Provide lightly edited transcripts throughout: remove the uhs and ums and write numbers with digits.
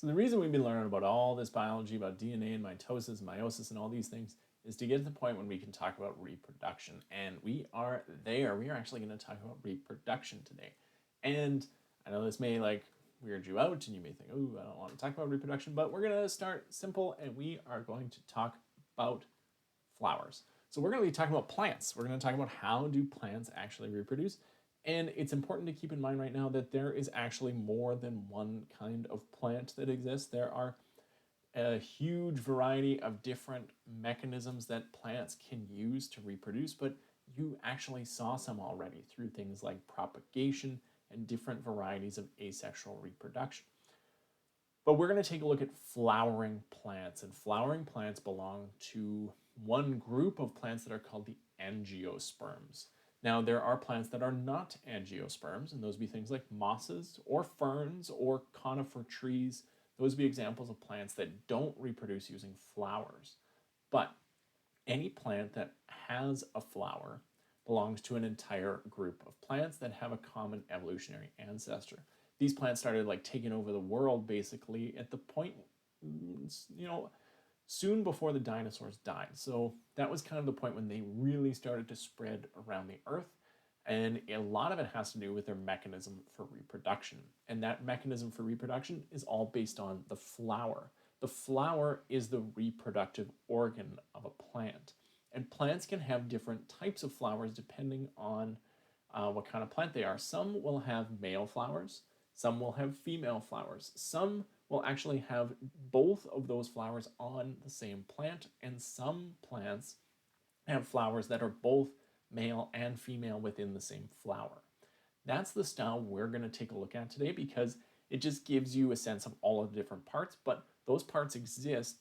So the reason we've been learning about all this biology, about DNA and mitosis and meiosis and all these things, is to get to the point when we can talk about reproduction. And we are there. We are actually going to talk about reproduction today. And I know this may weird you out and you may think, oh, I don't want to talk about reproduction, but we're going to start simple and we are going to talk about flowers. So we're going to be talking about plants. We're going to talk about how do plants actually reproduce. And it's important to keep in mind right now that there is actually more than one kind of plant that exists. There are a huge variety of different mechanisms that plants can use to reproduce, but you actually saw some already through things like propagation and different varieties of asexual reproduction. But we're going to take a look at flowering plants, and flowering plants belong to one group of plants that are called the Angiosperms. Now, there are plants that are not angiosperms, and those would be things like mosses or ferns or conifer trees. Those would be examples of plants that don't reproduce using flowers. But any plant that has a flower belongs to an entire group of plants that have a common evolutionary ancestor. These plants started taking over the world basically at the point, soon before the dinosaurs died. So that was kind of the point when they really started to spread around the earth. And a lot of it has to do with their mechanism for reproduction. And that mechanism for reproduction is all based on the flower. The flower is the reproductive organ of a plant. And plants can have different types of flowers depending on what kind of plant they are. Some will have male flowers. Some will have female flowers. Some will actually have both of those flowers on the same plant, and some plants have flowers that are both male and female within the same flower. That's the style we're going to take a look at today because it just gives you a sense of all of the different parts, but those parts exist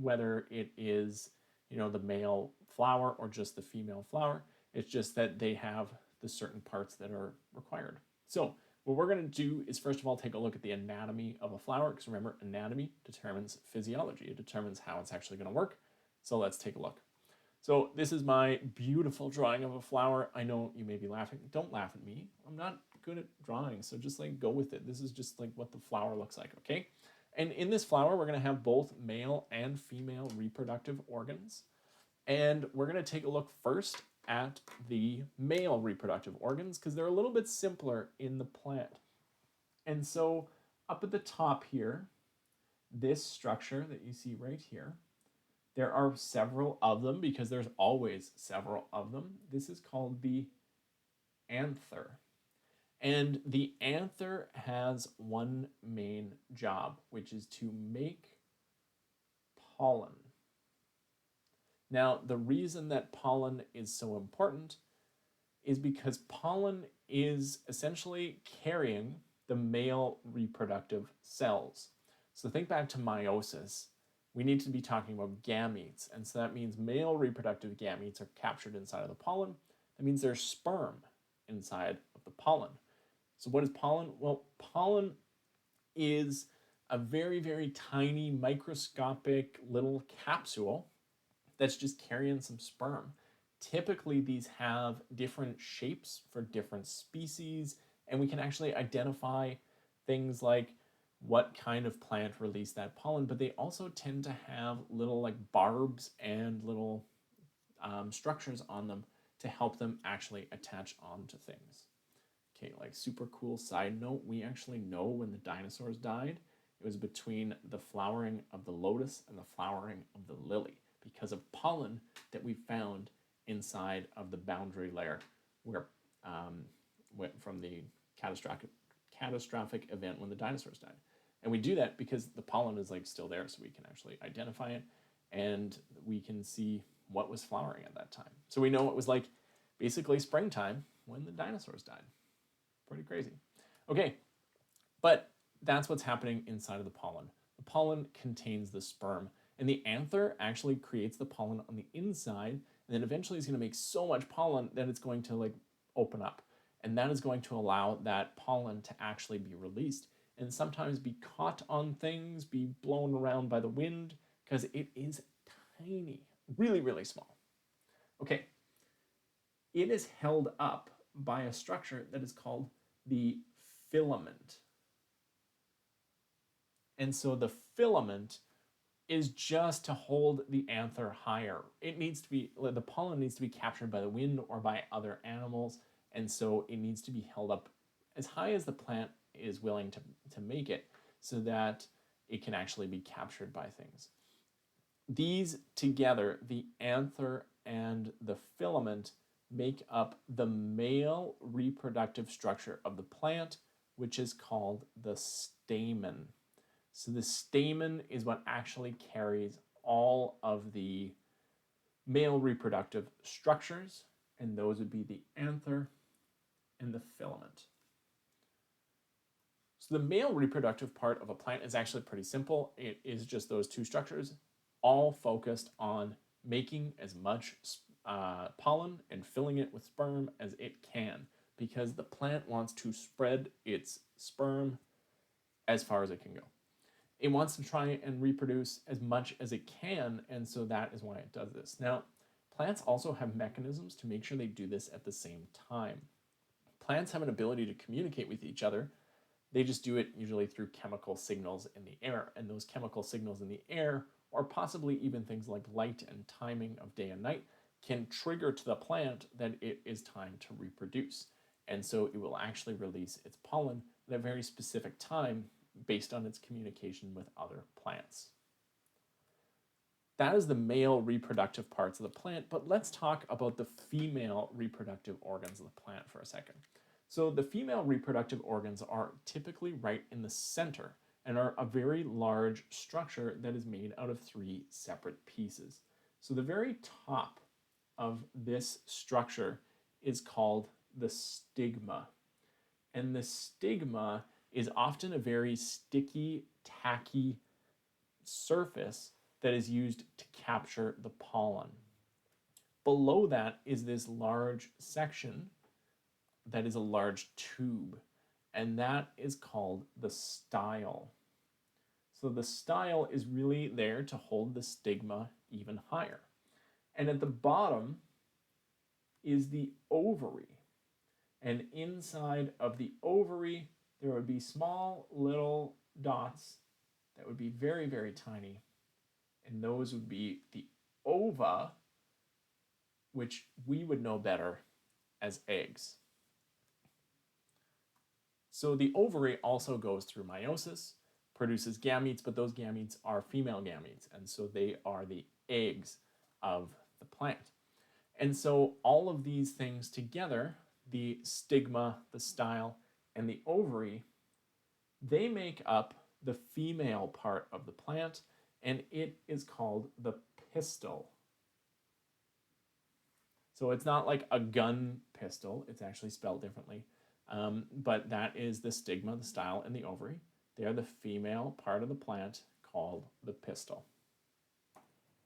whether it is the male flower or just the female flower. It's just that they have the certain parts that are required. So what we're going to do is first of all take a look at the anatomy of a flower, because remember, anatomy determines physiology. It determines how it's actually going to work. So let's take a look. So this is my beautiful drawing of a flower. I know you may be laughing. Don't laugh at me. I'm not good at drawing, so just go with it. This is just what the flower looks like, okay? And in this flower, we're going to have both male and female reproductive organs. And we're going to take a look first at the male reproductive organs because they're a little bit simpler in the plant. And so up at the top here, this structure that you see right here, there are several of them because there's always several of them. This is called the anther. And the anther has one main job, which is to make pollen. Now, the reason that pollen is so important is because pollen is essentially carrying the male reproductive cells. So think back to meiosis. We need to be talking about gametes. And so that means male reproductive gametes are captured inside of the pollen. That means there's sperm inside of the pollen. So what is pollen? Well, pollen is a very, very tiny microscopic little capsule that's just carrying some sperm. Typically, these have different shapes for different species, and we can actually identify things like what kind of plant released that pollen, but they also tend to have little barbs and little structures on them to help them actually attach onto things. Okay, super cool side note, we actually know when the dinosaurs died, it was between the flowering of the lotus and the flowering of the lily, because of pollen that we found inside of the boundary layer where went from the catastrophic event when the dinosaurs died. And we do that because the pollen is still there, so we can actually identify it and we can see what was flowering at that time. So we know it was basically springtime when the dinosaurs died. Pretty crazy. Okay, but that's what's happening inside of the pollen. The pollen contains the sperm, and the anther actually creates the pollen on the inside, and then eventually it's going to make so much pollen that it's going to like open up, and that is going to allow that pollen to actually be released and sometimes be caught on things, be blown around by the wind, because it is tiny, really, really small. Okay, it is held up by a structure that is called the filament. And so the filament is just to hold the anther higher. It needs to be, the pollen needs to be captured by the wind or by other animals, and so it needs to be held up as high as the plant is willing to make it so that it can actually be captured by things. These together, the anther and the filament, make up the male reproductive structure of the plant, which is called the stamen. So the stamen is what actually carries all of the male reproductive structures, and those would be the anther and the filament. So the male reproductive part of a plant is actually pretty simple. It is just those two structures, all focused on making as much pollen and filling it with sperm as it can, because the plant wants to spread its sperm as far as it can go. It wants to try and reproduce as much as it can, and so that is why it does this. Now, plants also have mechanisms to make sure they do this at the same time. Plants have an ability to communicate with each other. They just do it usually through chemical signals in the air, and those chemical signals in the air, or possibly even things like light and timing of day and night, can trigger to the plant that it is time to reproduce. And so it will actually release its pollen at a very specific time based on its communication with other plants. That is the male reproductive parts of the plant, but let's talk about the female reproductive organs of the plant for a second. So the female reproductive organs are typically right in the center and are a very large structure that is made out of 3 separate pieces. So the very top of this structure is called the stigma. And the stigma is often a very sticky, tacky surface that is used to capture the pollen. Below that is this large section that is a large tube, and that is called the style. So the style is really there to hold the stigma even higher. And at the bottom is the ovary. And inside of the ovary, there would be small little dots that would be very, very tiny. And those would be the ova, which we would know better as eggs. So the ovary also goes through meiosis, produces gametes, but those gametes are female gametes, and so they are the eggs of the plant. And so all of these things together, the stigma, the style, and the ovary, they make up the female part of the plant, and it is called the pistil. So it's not like a gun pistol, it's actually spelled differently. But that is the stigma, the style, and the ovary. They are the female part of the plant called the pistil.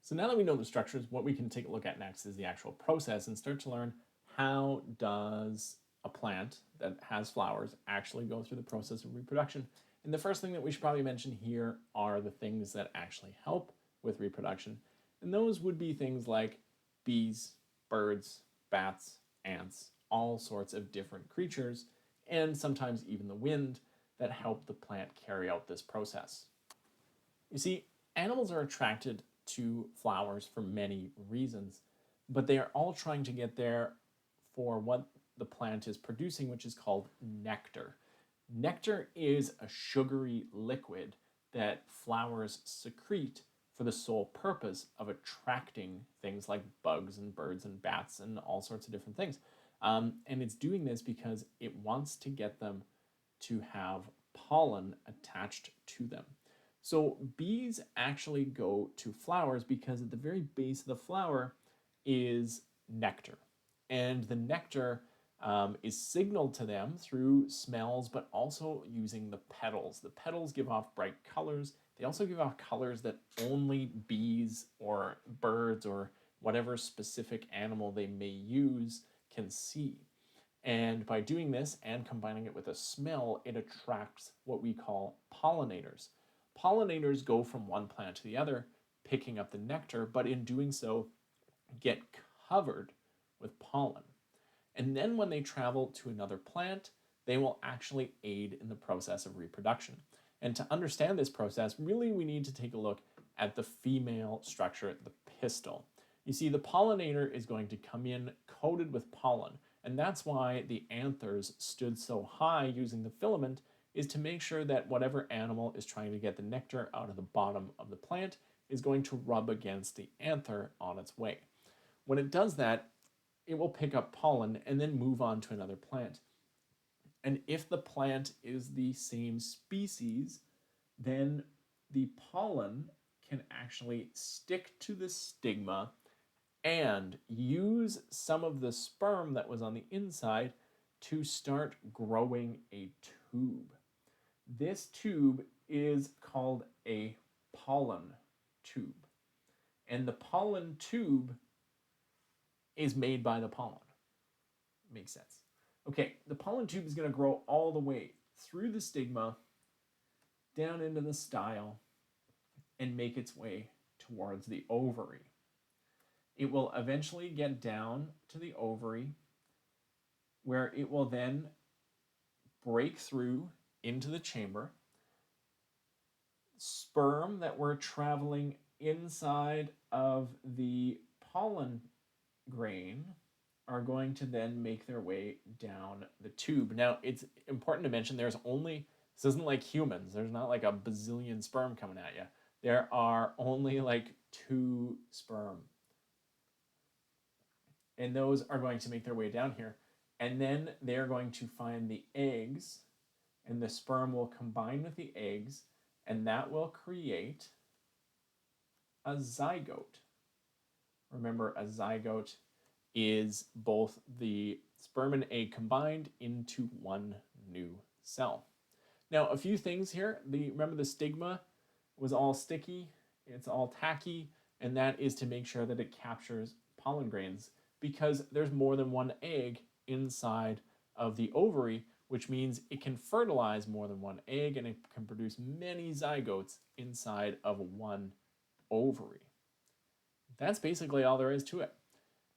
So now that we know the structures, what we can take a look at next is the actual process and start to learn how does a plant that has flowers actually go through the process of reproduction. And the first thing that we should probably mention here are the things that actually help with reproduction. And those would be things like bees, birds, bats, ants, all sorts of different creatures, and sometimes even the wind that help the plant carry out this process. You see, animals are attracted to flowers for many reasons, but they are all trying to get there for what the plant is producing, which is called nectar. Nectar is a sugary liquid that flowers secrete for the sole purpose of attracting things like bugs and birds and bats and all sorts of different things. And it's doing this because it wants to get them to have pollen attached to them. So bees actually go to flowers because at the very base of the flower is nectar. And the nectar is signaled to them through smells, but also using the petals. The petals give off bright colors. They also give off colors that only bees or birds or whatever specific animal they may use can see. And by doing this and combining it with a smell, it attracts what we call pollinators. Pollinators go from one plant to the other, picking up the nectar, but in doing so, get covered with pollen. And then when they travel to another plant, they will actually aid in the process of reproduction. And to understand this process, really we need to take a look at the female structure, the pistil. You see, the pollinator is going to come in coated with pollen, and that's why the anthers stood so high using the filament, is to make sure that whatever animal is trying to get the nectar out of the bottom of the plant is going to rub against the anther on its way. When it does that, it will pick up pollen and then move on to another plant. And if the plant is the same species, then the pollen can actually stick to the stigma and use some of the sperm that was on the inside to start growing a tube. This tube is called a pollen tube. And the pollen tube is made by the pollen. Makes sense. Okay, the pollen tube is going to grow all the way through the stigma, down into the style, and make its way towards the ovary. It will eventually get down to the ovary, where it will then break through into the chamber. Sperm that were traveling inside of the pollen grain are going to then make their way down the tube. Now, it's important to mention this isn't like humans. There's not like a bazillion sperm coming at you. There are only like 2 sperm. And those are going to make their way down here. And then they're going to find the eggs, and the sperm will combine with the eggs, and that will create a zygote. Remember, a zygote is both the sperm and egg combined into one new cell. Now, a few things here. Remember the stigma was all sticky, it's all tacky, and that is to make sure that it captures pollen grains, because there's more than one egg inside of the ovary, which means it can fertilize more than one egg, and it can produce many zygotes inside of one ovary. That's basically all there is to it.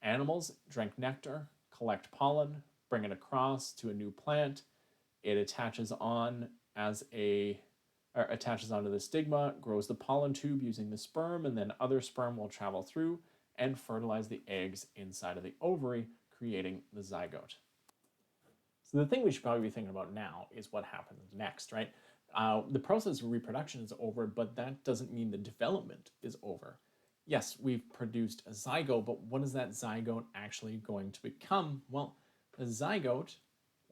Animals drink nectar, collect pollen, bring it across to a new plant. It attaches onto the stigma, grows the pollen tube using the sperm, and then other sperm will travel through and fertilize the eggs inside of the ovary, creating the zygote. So the thing we should probably be thinking about now is what happens next, right? The process of reproduction is over, but that doesn't mean the development is over. Yes, we've produced a zygote, but what is that zygote actually going to become? Well, the zygote,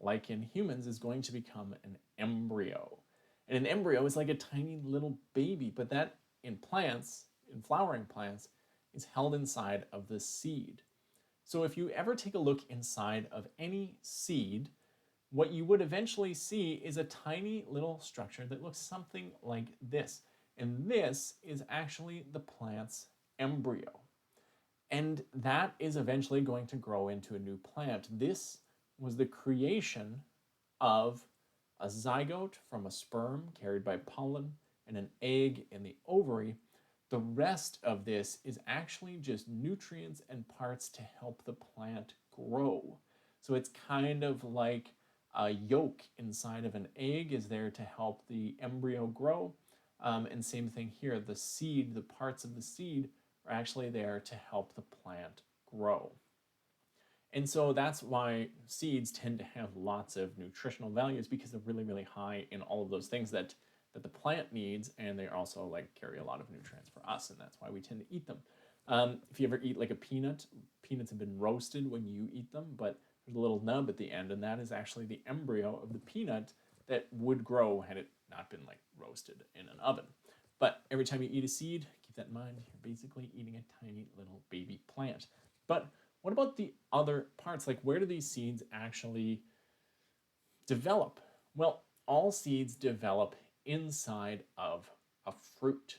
like in humans, is going to become an embryo. And an embryo is like a tiny little baby, but that in plants, in flowering plants, is held inside of the seed. So if you ever take a look inside of any seed, what you would eventually see is a tiny little structure that looks something like this. And this is actually the plant's embryo. And that is eventually going to grow into a new plant. This was the creation of a zygote from a sperm carried by pollen and an egg in the ovary. The rest of this is actually just nutrients and parts to help the plant grow. So it's kind of like a yolk inside of an egg is there to help the embryo grow. And same thing here, the seed, the parts of the seed are actually there to help the plant grow. And so that's why seeds tend to have lots of nutritional values, because they're really, really high in all of those things that the plant needs, and they also carry a lot of nutrients for us, and that's why we tend to eat them. If you ever eat like a peanut, peanuts have been roasted when you eat them, but there's a little nub at the end, and that is actually the embryo of the peanut that would grow had it not been roasted in an oven. But every time you eat a seed, keep that in mind, you're basically eating a tiny little baby plant. But what about the other parts? Like, where do these seeds actually develop? Well, all seeds develop inside of a fruit.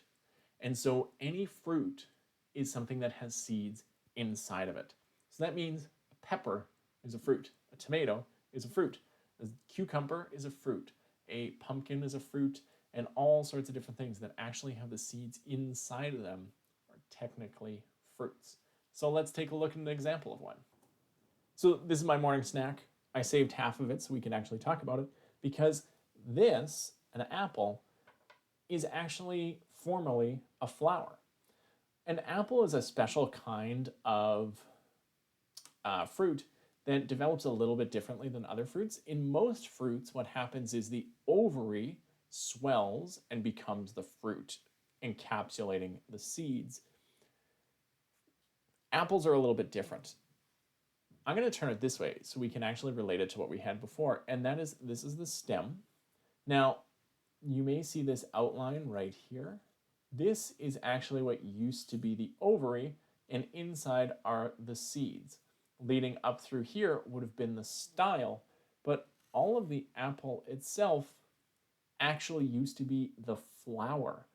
And so any fruit is something that has seeds inside of it. So that means a pepper is a fruit, a tomato is a fruit, a cucumber is a fruit, a pumpkin is a fruit, and all sorts of different things that actually have the seeds inside of them are technically fruits. So let's take a look at an example of one. So this is my morning snack. I saved half of it so we can actually talk about it, because this, an apple, is actually formerly a flower. An apple is a special kind of fruit that develops a little bit differently than other fruits. In most fruits, what happens is the ovary swells and becomes the fruit, encapsulating the seeds. Apples are a little bit different. I'm going to turn it this way so we can actually relate it to what we had before, and that is, this is the stem. Now, you may see this outline right here. This is actually what used to be the ovary, and inside are the seeds. Leading up through here would have been the style, but all of the apple itself actually used to be the flower.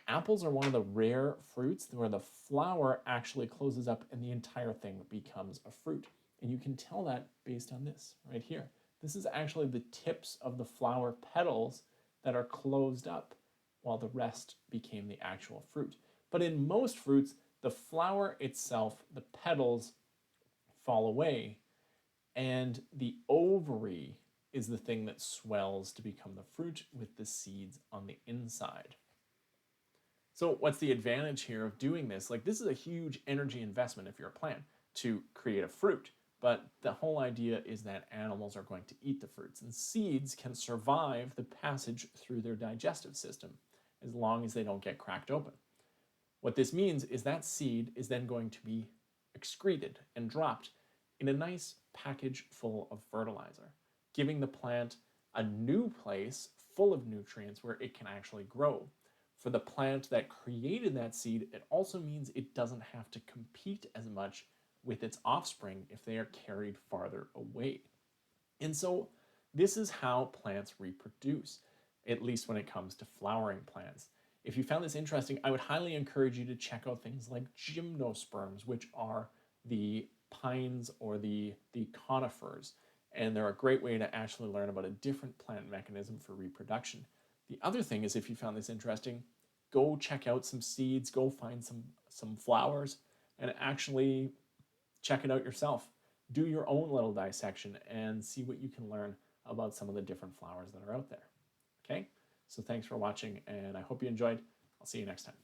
Apples are one of the rare fruits where the flower actually closes up and the entire thing becomes a fruit. And you can tell that based on this right here. This is actually the tips of the flower petals that are closed up while the rest became the actual fruit. But in most fruits, the flower itself, the petals, fall away, and the ovary is the thing that swells to become the fruit with the seeds on the inside. So what's the advantage here of doing this? Like, this is a huge energy investment if you're a plant to create a fruit, but the whole idea is that animals are going to eat the fruits, and seeds can survive the passage through their digestive system as long as they don't get cracked open. What this means is that seed is then going to be excreted and dropped in a nice package full of fertilizer, giving the plant a new place full of nutrients where it can actually grow. For the plant that created that seed, it also means it doesn't have to compete as much with its offspring if they are carried farther away. And so this is how plants reproduce, at least when it comes to flowering plants. If you found this interesting, I would highly encourage you to check out things like Gymnosperms, which are the pines or the conifers. And they're a great way to actually learn about a different plant mechanism for reproduction. The other thing is, if you found this interesting, go check out some seeds, go find some flowers, and actually check it out yourself. Do your own little dissection and see what you can learn about some of the different flowers that are out there. Okay? So thanks for watching, and I hope you enjoyed. I'll see you next time.